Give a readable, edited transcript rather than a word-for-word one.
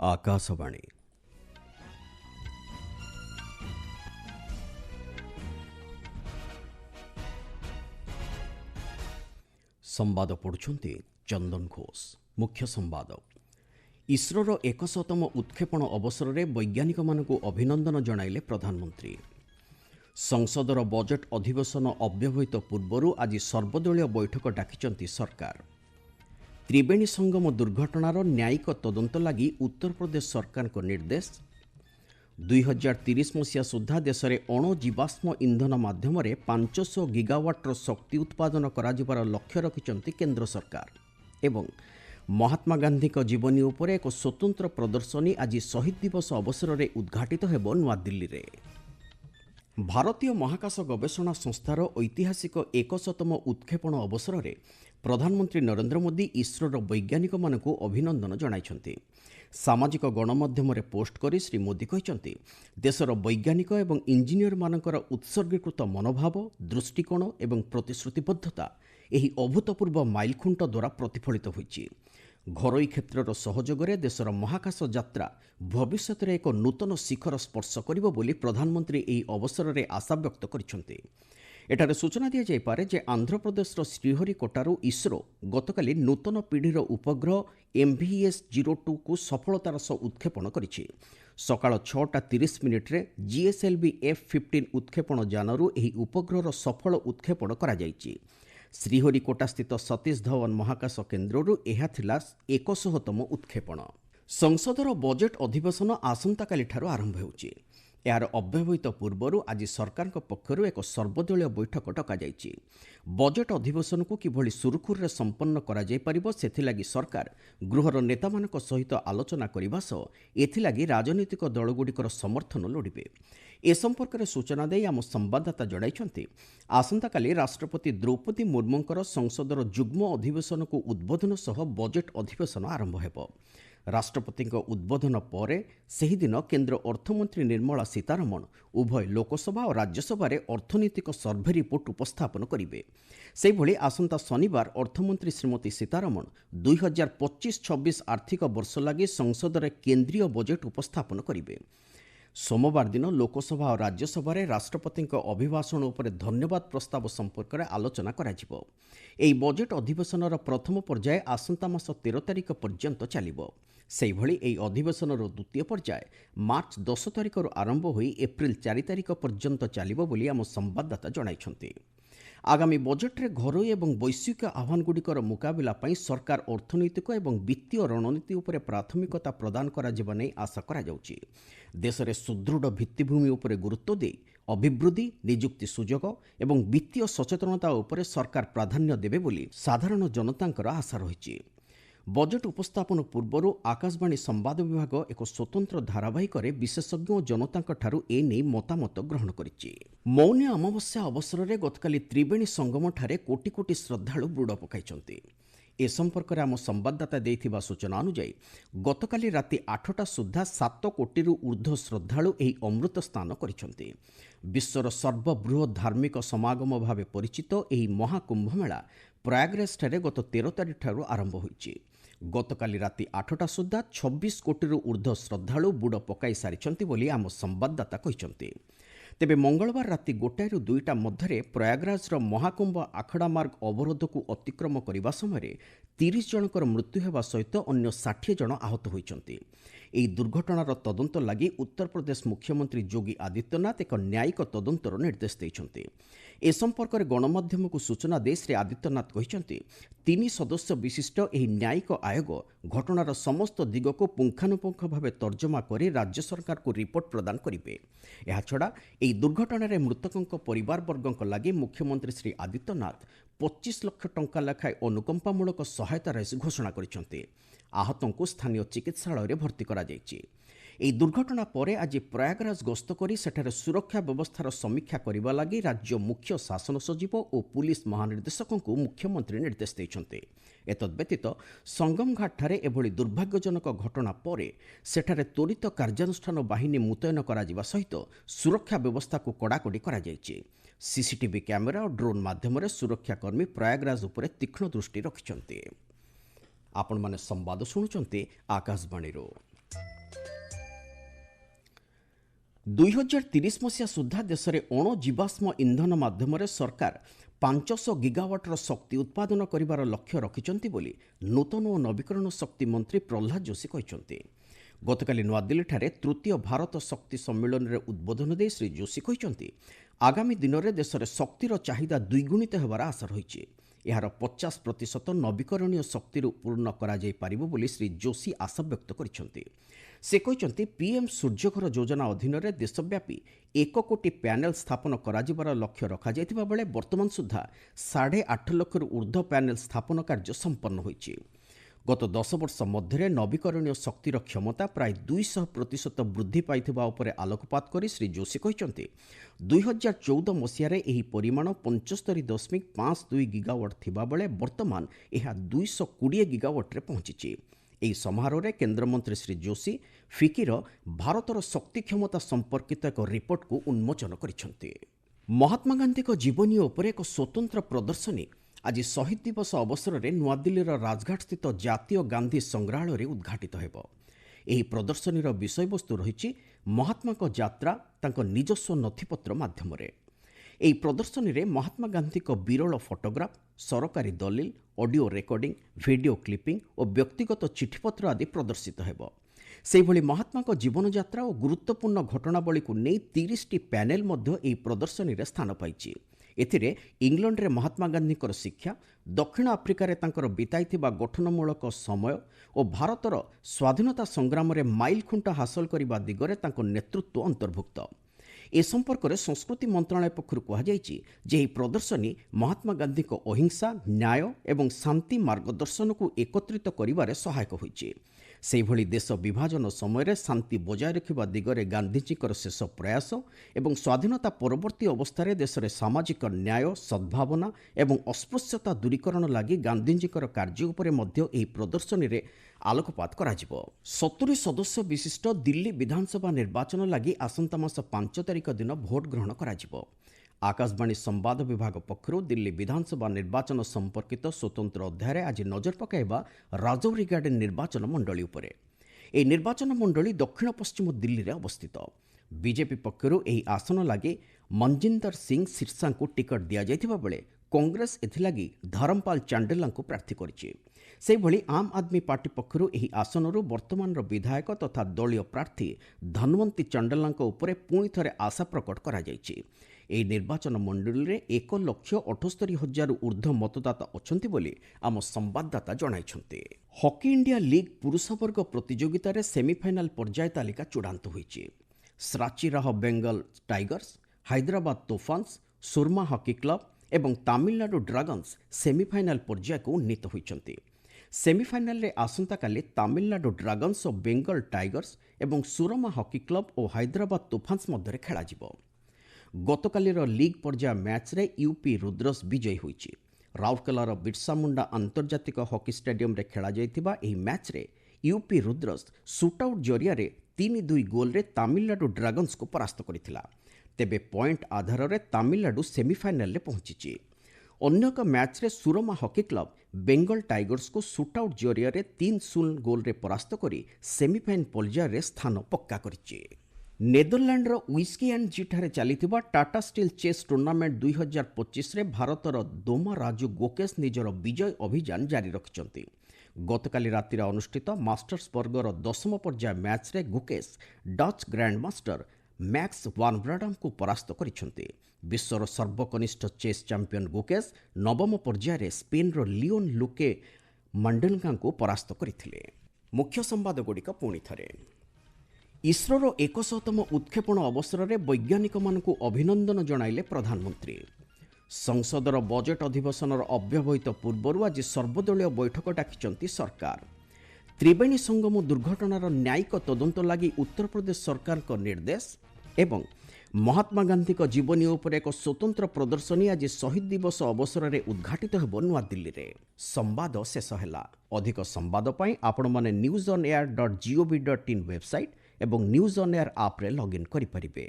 आकाशवाणी संवाद पढ़ुछंती चंदन घोष। मुख्य संवाद इसरोर 100तम उत्क्षेपण अवसर में वैज्ञानिक मानक अभिनंदन जणाइले प्रधानमंत्री। संसदर बजेट अधिवेशन अव्यवहित पूर्व आज सर्वदलीय बैठक डाकिचंती सरकार। त्रिवेणी संगम दुर्घटनार न्यायिक तदंत लगी उत्तर प्रदेश सरकार को निर्देश। 2030 मसीहा सुधा देश में अणुजीवाश्म इंधन माध्यम 500 गीगावाट्र शक्ति उत्पादन कराजिबार लक्ष्य रखिचंती केंद्र सरकार। एवं महात्मा गांधी को जीवनी उपरे एक स्वतंत्र प्रदर्शनी आज शहीद दिवस अवसर में उद्घाटित हेबो नुआदिल्ली रे। भारतीय महाकाश गवेषणा संस्थार ऐतिहासिक 100तम उत्क्षेपण अवसर में प्रधानमंत्री नरेंद्र मोदी इसरोर वैज्ञानिक मानक अभिनंदन जणाइछंती। सामाजिक गणमाध्यम पोस्ट करी श्री मोदी कहते देशर वैज्ञानिक एवं इंजीनियर मानकर उत्सर्गीकृत मनोभाव, दृष्टिकोण एवं प्रतिश्रुतिबद्धता एही अभूतपूर्व माइलखुंट द्वारा प्रतिफलित होइछि। घरोई क्षेत्रर सहयोगरे देशर महाकाश यात्रा भविष्यत एक नूतन शिखर स्पर्श करिबो बोली प्रधानमंत्री एही अवसर में आशा व्यक्त करिसेंति। एठारे सूचना दिया जायपारे जे आंध्र प्रदेशर श्रीहरिकोटारू इसरो गतकाली नूतन पीढ़ीर उपग्रह MVS-02 को सफलतार सह उत्क्षेपण करिछि। सकाळ 6:30 रे GSLV F-15 उत्क्षेपण जानरू एही उपग्रहर सफल उत्क्षेपण करा जायछि। श्रीहरिकोटा स्थित सतीश धवन महाकाश केन्द्ररू एहा थिला 100तम उत्क्षेपण। संसदर बजेट अधिवेशन आसंताकाली ठारू आरंभ हेउछि। यार अव्यवहित पूर्व आज सरकार पक्षर एक सर्वदलीय बैठक डकाଯାଇଛି। बजेट अधिवेशन को किभली सुरुखुर संपन्न करा सेथिलागी सरकार गृहर नेता मानक सहित आलोचना करने सह एथिलागी राजनीतिक दलगुड़िकर समर्थन लोड़िबे। ए संपर्क में सूचना दे आम संवाददाता जणाइछंती आसंताकाली राष्ट्रपति द्रौपदी मुर्मुंकर संसदर जुग्म अधिवेशन को उद्बोधन सह बजेट अधिवेशन आरंभ हेब। राष्ट्रपति उद्बोधन पर सही दिन केंद्र अर्थमंत्री निर्मला सीतारमण उभय लोकसभा और राज्यसभा अर्थनैतिक सर्भे रिपोर्ट उपस्थापन करेंगे। से भली आसंता शनिवार अर्थमंत्री श्रीमती सीतारमण 2025-26 आर्थिक वर्ष लगी संसद में केंद्रीय बजेट उपस्थापन करेंगे। सोमवार दिन लोकसभा और राज्यसभा राष्ट्रपति अभिभाषण उपर धन्यवाद प्रस्ताव संपर्क में आलोचना कराजिबो। एही बजेट अधिवेशनर प्रथम पर्याय आसंता मास 13 तारिख पर्यंत चलिबो। सेहिभଳି एही अधिवेशनर द्वितीय पर्याय मार्च 10 तारिखରୁ आरंभ होई एप्रिल 4 तारिख पर्यंत चलिबो बोली आम संवाददाता जणाइछंती। आगामी बजेट्रे घरोई एवं वैश्विक आह्वानगुड़िकर मुकाबिला पई सरकार अर्थनैतिक एवं वित्तीय रणनीति उपरे प्राथमिकता प्रदान कराजिबा नै आशा करा जाउछि। देश में सुदृढ़ भित्तिभूमि उपरे गुरुत्व दे अभिवृद्धि, निजुक्ति सुजोग एवं वित्तीय सचेतनता उपरे सरकार प्राधान्य देबे बोली साधारण जनतांकर आशा रहिछि। बजेट उपस्थापन पूर्व आकाशवाणी संवाद विभाग एक स्वतंत्र धारावाहिक विशेषज्ञ और जनता ठारू ए नै मतामत ग्रहण करिछि। मौनी अमावस्या अवसर में गतकाली त्रिवेणी संगम ठारे कोटी कोटी श्रद्धालु बुड़ पकाइछन्ति। ए संपर्क में आम संवाददाता देथिबा सूचना अनुसार गतकाली राति 8टा सुधा 7 कोटी ऊर्ध्व श्रद्धालु एही अमृत स्नान करिछन्ति। विश्वर सर्वबृहत धार्मिक समागम भाव परिचित एही महाकुंभमेला प्रयागराज ठारे गत 13 तारिख ठारू आरंभ होइछि। गतकाली राति 8टा सुधा 26 कोटी ऊर्ध्व श्रद्धालु बुड़ पकाई सारिछन्ति बोली आम संवाददाता कहिछन्ति। तेबे मंगलवार राति 1 ରୁ 2ଟା मध्य प्रयागराजर महाकुंभ आखड़ा मार्ग अवरोध को अतिक्रम करने समय 30 जनकर मृत्यु होगा सहित अन्य 60 जन आहत होइछन्ति। एही दुर्घटनार तदंत लगी उत्तर प्रदेश मुख्यमंत्री योगी आदित्यनाथ एक न्यायिक तदंतर निर्देश देइछन्ति। ए संपर्क में गणमाध्यम को सूचना दे श्री आदित्यनाथ कहिछन्ति 3 सदस्य विशिष्ट एही न्यायिक आयोग घटनार समस्त दिग को पुंखानुपुंख भाव तर्जमा कर राज्य सरकार को रिपोर्ट प्रदान करेंगे। एहाछड़ा एही दुर्घटनार मृतकों परिवार वर्गों लगी मुख्यमंत्री श्री आदित्यनाथ 25 लाख टंका लेखाएं अनुकंपामूलक सहायता राशि घोषणा करिसेंति। आहतों को स्थानीय चिकित्सालय भर्ती करा जायछि। एही दुर्घटना पर आज प्रयागराज गस्त करी सेठारे सुरक्षा व्यवस्थार समीक्षा करने लगी राज्य मुख्य शासन सचिव और पुलिस महानिर्देशकों को मुख्यमंत्री निर्देश देइछन्ति। एतद्व्यतीत संगम घाट ठारे एभली दुर्भाग्यजनक घटना पर सेठारे त्वरित कार्यानुष्ठान बाहिनी मुतयन करा सहित सुरक्षा व्यवस्था को कड़ाकड़ी करा जायछि। सीसीटीवी कैमेरा और ड्रोन माध्यम सुरक्षाकर्मी प्रयागराज उपर तीक्ष्ण दृष्टि रखिछन्ति। आपण माने संवाद शुणुचन्ति आकाशवाणी। 2030 ମସିହା ସୁଦ୍ଧା ଦେଶରେ ଅଣଜୀବାଶ୍ମ ଇନ୍ଧନ ମାଧ୍ୟମରେ ସରକାର 500 ଗିଗାୱାଟ୍ର ଶକ୍ତି ଉତ୍ପାଦନ କରିବାର ଲକ୍ଷ୍ୟ ରଖିଛନ୍ତି ବୋଲି ନୂତନ ଓ ନବୀକରଣ ଶକ୍ତି ମନ୍ତ୍ରୀ ପ୍ରହ୍ଲାଦ ଯୋଶୀ କହିଛନ୍ତି। ଗତକାଲି ନୂଆଦିଲ୍ଲୀଠାରେ ତୃତୀୟ ଭାରତ ଶକ୍ତି ସମ୍ମିଳନୀରେ ଉଦ୍ବୋଧନ ଦେଇ ଶ୍ରୀ ଯୋଶୀ କହିଛନ୍ତି, ଆଗାମୀ ଦିନରେ ଦେଶରେ ଶକ୍ତିର ଚାହିଦା ଦ୍ୱିଗୁଣିତ ହେବାର ଆଶା ରହିଛି। ଏହାର 50% ନବୀକରଣୀୟ ଶକ୍ତିରୁ ପୂର୍ଣ୍ଣ କରାଯାଇପାରିବ ବୋଲି ଶ୍ରୀ ଯୋଶୀ ଆଶାବ୍ୟକ୍ତ କରିଛନ୍ତି। ସେ କହିଛନ୍ତି, ପିଏମ୍ ସୂର୍ଯ୍ୟଘର ଯୋଜନା ଅଧୀନରେ ଦେଶବ୍ୟାପୀ 1 କୋଟି ପ୍ୟାନେଲ ସ୍ଥାପନ କରାଯିବାର ଲକ୍ଷ୍ୟ ରଖାଯାଇଥିବା ବେଳେ ବର୍ତ୍ତମାନ ସୁଦ୍ଧା 8.5 ଲକ୍ଷରୁ ଉର୍ଦ୍ଧ୍ୱ ପ୍ୟାନେଲ ସ୍ଥାପନ କାର୍ଯ୍ୟ ସମ୍ପନ୍ନ ହୋଇଛି। ଗତ 10 ବର୍ଷ ମଧ୍ୟରେ ନବୀକରଣୀୟ ଶକ୍ତିର କ୍ଷମତା ପ୍ରାୟ 200% ବୃଦ୍ଧି ପାଇଥିବା ଉପରେ ଆଲୋକପାତ କରି ଶ୍ରୀ ଯୋଶୀ କହିଛନ୍ତି, 2014 ମସିହାରେ ଏହି ପରିମାଣ 75.52 ଗିଗାୱାଟ୍ ଥିବାବେଳେ ବର୍ତ୍ତମାନ ଏହା 220 ଗିଗାୱାଟ୍ରେ ପହଞ୍ଚିଛି। ଏହି ସମାରୋହରେ କେନ୍ଦ୍ରମନ୍ତ୍ରୀ ଶ୍ରୀ ଯୋଶୀ ଫିକିର ଭାରତର ଶକ୍ତି କ୍ଷମତା ସମ୍ପର୍କିତ ଏକ ରିପୋର୍ଟକୁ ଉନ୍ମୋଚନ କରିଛନ୍ତି। ମହାତ୍ମା ଗାନ୍ଧୀଙ୍କ ଜୀବନୀ ଉପରେ ଏକ ସ୍ୱତନ୍ତ୍ର ପ୍ରଦର୍ଶନୀ ଆଜି ଶହୀଦ ଦିବସ ଅବସରରେ ନୂଆଦିଲ୍ଲୀର ରାଜଘାଟସ୍ଥିତ ଜାତୀୟ ଗାନ୍ଧୀ ସଂଗ୍ରହାଳୟରେ ଉଦ୍ଘାଟିତ ହେବ। ଏହି ପ୍ରଦର୍ଶନୀର ବିଷୟବସ୍ତୁ ରହିଛି ମହାତ୍ମାଙ୍କ ଯାତ୍ରା ତାଙ୍କ ନିଜସ୍ୱ ନଥିପତ୍ର ମାଧ୍ୟମରେ। ଏହି ପ୍ରଦର୍ଶନୀରେ ମହାତ୍ମା ଗାନ୍ଧୀଙ୍କ ବିରଳ ଫଟୋଗ୍ରାଫ, ସରକାରୀ ଦଲିଲ, ଅଡିଓ ରେକର୍ଡିଂ, ଭିଡିଓ କ୍ଲିପିଂ ଓ ବ୍ୟକ୍ତିଗତ ଚିଠିପତ୍ର ଆଦି ପ୍ରଦର୍ଶିତ ହେବ। ସେହିଭଳି ମହାତ୍ମାଙ୍କ ଜୀବନଯାତ୍ରା ଓ ଗୁରୁତ୍ୱପୂର୍ଣ୍ଣ ଘଟଣାବଳୀକୁ ନେଇ 30ଟି ପ୍ୟାନେଲ ମଧ୍ୟ ଏହି ପ୍ରଦର୍ଶନୀରେ ସ୍ଥାନ ପାଇଛି। ଏଥିରେ ଇଂଲଣ୍ଡରେ ମହାତ୍ମା ଗାନ୍ଧୀଙ୍କର ଶିକ୍ଷା, ଦକ୍ଷିଣ ଆଫ୍ରିକାରେ ତାଙ୍କର ବିତାଇଥିବା ଗଠନମୂଳକ ସମୟ ଓ ଭାରତର ସ୍ୱାଧୀନତା ସଂଗ୍ରାମରେ ମାଇଲଖୁଣ୍ଟ ହାସଲ କରିବା ଦିଗରେ ତାଙ୍କ ନେତୃତ୍ୱ ଅନ୍ତର୍ଭୁକ୍ତ। ଏ ସମ୍ପର୍କରେ ସଂସ୍କୃତି ମନ୍ତ୍ରଣାଳୟ ପକ୍ଷରୁ କୁହାଯାଇଛି ଯେ ଏହି ପ୍ରଦର୍ଶନୀ ମହାତ୍ମା ଗାନ୍ଧୀଙ୍କ ଅହିଂସା, ନ୍ୟାୟ ଏବଂ ଶାନ୍ତି ମାର୍ଗଦର୍ଶନକୁ ଏକତ୍ରିତ କରିବାରେ ସହାୟକ ହୋଇଛି। ସେହିଭଳି ଦେଶ ବିଭାଜନ ସମୟରେ ଶାନ୍ତି ବଜାୟ ରଖିବା ଦିଗରେ ଗାନ୍ଧୀଜୀଙ୍କର ଶେଷ ପ୍ରୟାସ ଏବଂ ସ୍ୱାଧୀନତା ପରବର୍ତ୍ତୀ ଅବସ୍ଥାରେ ଦେଶରେ ସାମାଜିକ ନ୍ୟାୟ, ସଦ୍ଭାବନା ଏବଂ ଅସ୍ପୃଶ୍ୟତା ଦୂରୀକରଣ ଲାଗି ଗାନ୍ଧୀଜୀଙ୍କର କାର୍ଯ୍ୟ ଉପରେ ମଧ୍ୟ ଏହି ପ୍ରଦର୍ଶନୀରେ ଆଲୋକପାତ କରାଯିବ। 70 ସଦସ୍ୟ ବିଶିଷ୍ଟ ଦିଲ୍ଲୀ ବିଧାନସଭା ନିର୍ବାଚନ ଲାଗି ଆସନ୍ତା ମାସ 5 ତାରିଖ ଦିନ ଭୋଟ ଗ୍ରହଣ କରାଯିବ। ଆକାଶବାଣୀ ସମ୍ବାଦ ବିଭାଗ ପକ୍ଷରୁ ଦିଲ୍ଲୀ ବିଧାନସଭା ନିର୍ବାଚନ ସମ୍ପର୍କିତ ସ୍ୱତନ୍ତ୍ର ଅଧ୍ୟାୟରେ ଆଜି ନଜର ପକାଇବା ରାଜୌରୀ ଗାର୍ଡେନ ନିର୍ବାଚନ ମଣ୍ଡଳୀ ଉପରେ। ଏହି ନିର୍ବାଚନ ମଣ୍ଡଳୀ ଦକ୍ଷିଣ ପଶ୍ଚିମ ଦିଲ୍ଲୀରେ ଅବସ୍ଥିତ। ବିଜେପି ପକ୍ଷରୁ ଏହି ଆସନ ଲାଗି ମନଜିନ୍ଦର ସିଂ ସିର୍ସାଙ୍କୁ ଟିକଟ ଦିଆଯାଇଥିବା ବେଳେ କଂଗ୍ରେସ ଏଥିଲାଗି ଧରମପାଲ ଚାଣ୍ଡେଲାଙ୍କୁ ପ୍ରାର୍ଥୀ କରିଛି। ସେହିଭଳି ଆମ୍ ଆଦମୀ ପାର୍ଟି ପକ୍ଷରୁ ଏହି ଆସନରୁ ବର୍ତ୍ତମାନର ବିଧାୟକ ତଥା ଦଳୀୟ ପ୍ରାର୍ଥୀ ଧନୱନ୍ତୀ ଚାଣ୍ଡେଲାଙ୍କ ଉପରେ ପୁଣି ଥରେ ଆଶା ପ୍ରକଟ କରାଯାଇଛି। ଏହି ନିର୍ବାଚନ ମଣ୍ଡଳୀରେ 1,78,000ରୁ ଉର୍ଦ୍ଧ୍ୱ ମତଦାତା ଅଛନ୍ତି ବୋଲି ଆମ ସମ୍ବାଦଦାତା ଜଣାଇଛନ୍ତି। ହକି ଇଣ୍ଡିଆ ଲିଗ୍ ପୁରୁଷ ବର୍ଗ ପ୍ରତିଯୋଗିତାରେ ସେମିଫାଇନାଲ ପର୍ଯ୍ୟାୟ ତାଲିକା ଚୂଡ଼ାନ୍ତ ହୋଇଛି। ସ୍ରାଚିରାହ Bengal tigers, Hyderabad ତୋଫାନ୍ସ, Surama hockey club ଏବଂ ତାମିଲନାଡୁ ଡ୍ରାଗନ୍ସ ସେମିଫାଇନାଲ ପର୍ଯ୍ୟାୟକୁ ଉନ୍ନୀତ ହୋଇଛନ୍ତି। ସେମିଫାଇନାଲରେ ଆସନ୍ତାକାଲି ତାମିଲନାଡୁ ଡ୍ରାଗନ୍ସ ଓ ବେଙ୍ଗଲ ଟାଇଗର୍ସ ଏବଂ ସୁରମା ହକି କ୍ଲବ ଓ ହାଇଦ୍ରାବାଦ ତୋଫାନ୍ସ ମଧ୍ୟରେ ଖେଳାଯିବ। ଗତକାଲିର ଲିଗ୍ ପର୍ଯ୍ୟାୟ ମ୍ୟାଚ୍ରେ ୟୁପି ରୁଦ୍ରସ ବିଜୟୀ ହୋଇଛି। ରାଉରକେଲାର ବିର୍ସା ମୁଣ୍ଡା ଆନ୍ତର୍ଜାତିକ ହକି ଷ୍ଟାଡିୟମରେ ଖେଳାଯାଇଥିବା ଏହି ମ୍ୟାଚ୍ରେ ୟୁପି ରୁଦ୍ରସ ସୁଟ୍ଆଉଟ୍ ଜରିଆରେ 3-2 ଗୋଲରେ ତାମିଲନାଡୁ ଡ୍ରାଗନ୍ସକୁ ପରାସ୍ତ କରିଥିଲା। ତେବେ ପଏଣ୍ଟ ଆଧାରରେ ତାମିଲନାଡୁ ସେମିଫାଇନାଲରେ ପହଞ୍ଚିଛି। ଅନ୍ୟ ଏକ ମ୍ୟାଚ୍ରେ ସୁରମା ହକି କ୍ଲବ ବେଙ୍ଗଲ ଟାଇଗର୍ସକୁ ସୁଟ୍ଆଉଟ୍ ଜରିଆରେ 3-0 ଗୋଲରେ ପରାସ୍ତ କରି ସେମିଫାଇନାଲ ପର୍ଯ୍ୟାୟରେ ସ୍ଥାନ ପକ୍କା କରିଛି। ନେଦରଲ୍ୟାଣ୍ଡର ୱିସ୍କିଆନ୍ଜିଠାରେ ଚାଲିଥିବା ଟାଟା ଷ୍ଟିଲ୍ ଚେସ୍ ଟୁର୍ଣ୍ଣାମେଣ୍ଟ 2025ରେ ଭାରତର ଦୋମା ରାଜୁ ଗୋକେଶ ନିଜର ବିଜୟ ଅଭିଯାନ ଜାରି ରଖିଛନ୍ତି। ଗତକାଲି ରାତିରେ ଅନୁଷ୍ଠିତ ମାଷ୍ଟର୍ସ ବର୍ଗର 10ମ ପର୍ଯ୍ୟାୟ ମ୍ୟାଚ୍ରେ ଗୋକେଶ ଡଚ୍ ଗ୍ରାଣ୍ଡମାଷ୍ଟର ମ୍ୟାକ୍ସ ୱାନବ୍ରାଡାଙ୍କୁ ପରାସ୍ତ କରିଛନ୍ତି। ବିଶ୍ୱର ସର୍ବକନିଷ୍ଠ ଚେସ୍ ଚାମ୍ପିୟନ ଗୋକେଶ 9ମ ପର୍ଯ୍ୟାୟରେ ସ୍ପେନ୍ର ଲିଓନ ଲୁକେ ମଣ୍ଡେଲଗାଙ୍କୁ ପରାସ୍ତ କରିଥିଲେ। ମୁଖ୍ୟ ସମ୍ବାଦଗୁଡ଼ିକ ପୁଣି ଥରେ। ଇସ୍ରୋର 100ତମ ଉତ୍କ୍ଷେପଣ ଅବସରରେ ବୈଜ୍ଞାନିକମାନଙ୍କୁ ଅଭିନନ୍ଦନ ଜଣାଇଲେ ପ୍ରଧାନମନ୍ତ୍ରୀ। ସଂସଦର ବଜେଟ୍ ଅଧିବେଶନର ଅବ୍ୟବହିତ ପୂର୍ବରୁ ଆଜି ସର୍ବଦଳୀୟ ବୈଠକ ଡାକିଛନ୍ତି ସରକାର। ତ୍ରିବେଣୀ ସଙ୍ଗମ ଦୁର୍ଘଟଣାର ନ୍ୟାୟିକ ତଦନ୍ତ ଲାଗି ଉତ୍ତରପ୍ରଦେଶ ସରକାରଙ୍କ ନିର୍ଦ୍ଦେଶ ଏବଂ ମହାତ୍ମା ଗାନ୍ଧୀଙ୍କ ଜୀବନୀ ଉପରେ ଏକ ସ୍ୱତନ୍ତ୍ର ପ୍ରଦର୍ଶନୀ ଆଜି ଶହୀଦ ଦିବସ ଅବସରରେ ଉଦ୍ଘାଟିତ ହେବ ନୂଆଦିଲ୍ଲୀରେ। ସମ୍ବାଦ ଶେଷ ହେଲା। ଅଧିକ ସମ୍ବାଦ ପାଇଁ ଆପଣମାନେ newsonair.gov.in ୱେବସାଇଟ୍ ଏବଂ ନ୍ୟୁଜ୍ ଅନ୍ ଏୟାର ଆପ୍ରେ ଲଗ୍ଇନ୍ କରିପାରିବେ।